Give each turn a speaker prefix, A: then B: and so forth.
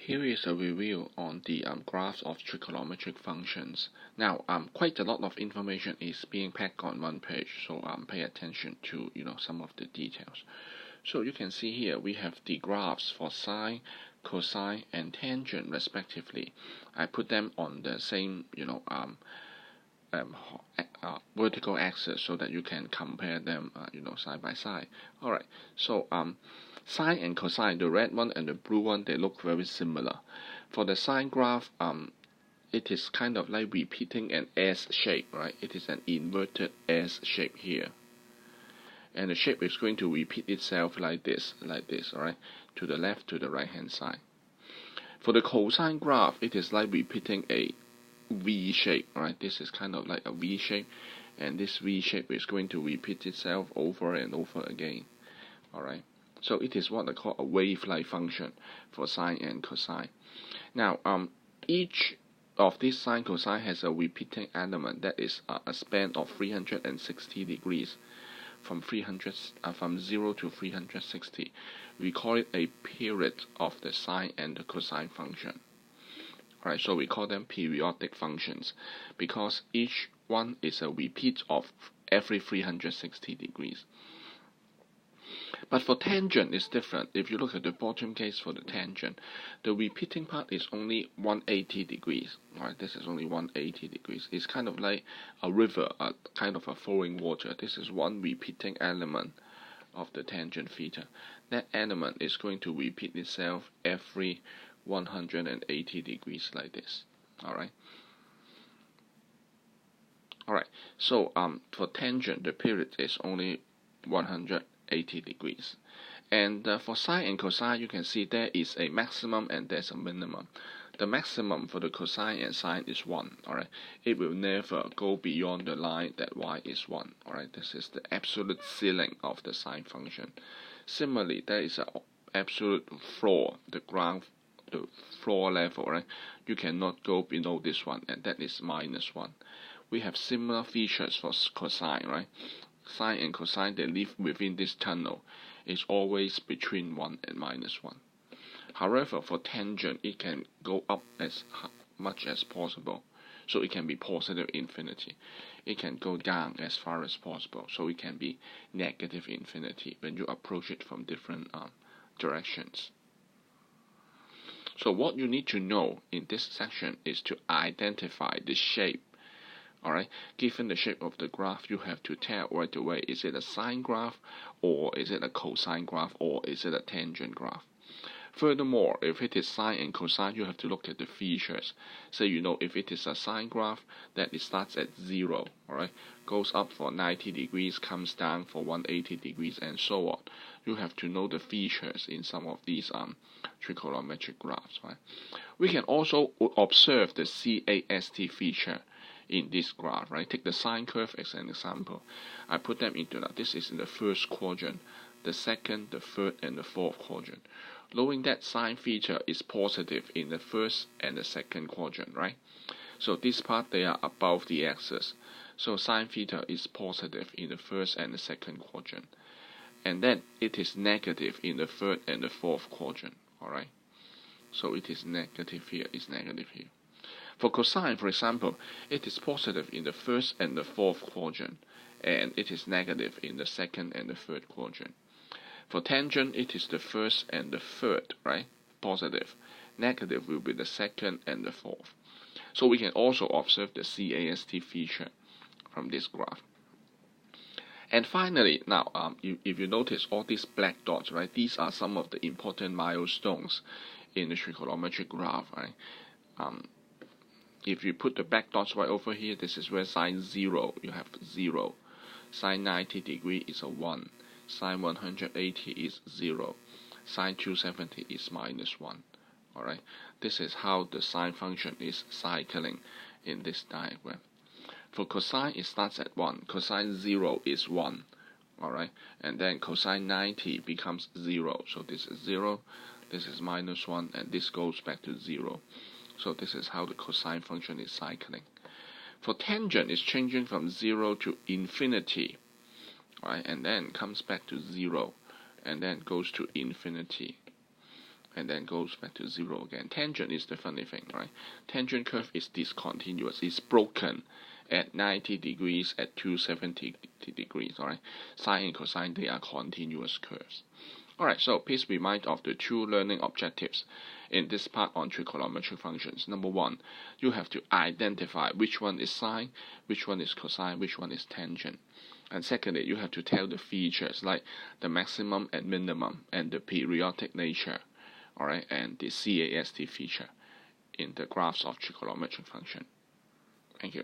A: Here is a review on the graphs of trigonometric functions. Now, quite a lot of information is being packed on one page, so pay attention to some of the details. So you can see here we have the graphs for sine, cosine, and tangent respectively. I put them on the same vertical axis so that you can compare them side by side. Alright, so sine and cosine, the red one and the blue one, they look very similar. For the sine graph, it is kind of like repeating an S shape, right? It is an inverted S shape here, and the shape is going to repeat itself like this, alright, to the left, to the right hand side. For the cosine graph, it is like repeating a V shape, right? This is kind of like a V shape, and this V shape is going to repeat itself over and over again. Alright, so it is what I call a wave-like function for sine and cosine. Now, each of these sine cosine has a repeating element that is a span of 360 degrees, from 0 to 360. We call it a period of the sine and the cosine function. Right, so we call them periodic functions because each one is a repeat of every 360 degrees. But for tangent, it's different. If you look at the bottom case for the tangent, the repeating part is only 180 degrees. Right, this is only 180 degrees. It's kind of like a river, kind of a flowing water. This is one repeating element of the tangent theta. That element is going to repeat itself every 180 degrees like this. Alright, so for tangent, the period is only 180 degrees. And for sine and cosine, you can see there is a maximum and there's a minimum. The maximum for the cosine and sine is 1. Alright, it will never go beyond the line that y is 1. Alright, this is the absolute ceiling of the sine function. Similarly, there is an absolute floor, the floor level, right? You cannot go below this one, and that is -1. We have similar features for cosine, right? Sine and cosine, they live within this tunnel. It's always between 1 and -1. However, for tangent, it can go up as much as possible. So it can be positive infinity. It can go down as far as possible. So it can be negative infinity when you approach it from different directions. So what you need to know in this section is to identify the shape. Alright, given the shape of the graph, you have to tell right away, is it a sine graph, or is it a cosine graph, or is it a tangent graph? Furthermore, if it is sine and cosine, you have to look at the features. So if it is a sine graph, that it starts at 0, alright, goes up for 90 degrees, comes down for 180 degrees, and so on. You have to know the features in some of these trigonometric graphs, right? We can also observe the CAST feature in this graph, right? Take the sine curve as an example. I put them into that. This is in the first quadrant, the second, the third, and the fourth quadrant. Knowing that sine theta is positive in the first and the second quadrant, right? So this part, they are above the axis. So sine theta is positive in the first and the second quadrant. And then it is negative in the third and the fourth quadrant, alright? So it is negative here, it's negative here. For cosine, for example, it is positive in the first and the fourth quadrant, and it is negative in the second and the third quadrant. For tangent, it is the first and the third, right? Positive. Negative will be the second and the fourth. So we can also observe the CAST feature from this graph. And finally, now, if you notice all these black dots, right? These are some of the important milestones in the trigonometric graph, right? If you put the black dots right over here, this is where sine 0, you have 0. Sine 90 degree is a 1. Sine 180 is 0. Sine 270 is -1. Alright, this is how the sine function is cycling in this diagram. For cosine, it starts at 1. Cosine 0 is 1. Alright, and then cosine 90 becomes 0. So this is 0, this is -1, and this goes back to 0. So this is how the cosine function is cycling. For tangent, it's changing from 0 to infinity. Right, and then comes back to 0, and then goes to infinity, and then goes back to 0 again. Tangent is the funny thing, right? Tangent curve is discontinuous. It's broken at 90 degrees, at 270 degrees, alright? Sine and cosine, they are continuous curves. Alright, so please be mindful of the 2 learning objectives in this part on trigonometric functions. Number 1, you have to identify which one is sine, which one is cosine, which one is tangent. And secondly, you have to tell the features like the maximum and minimum and the periodic nature, alright, and the CAST feature in the graphs of trigonometric function. Thank you.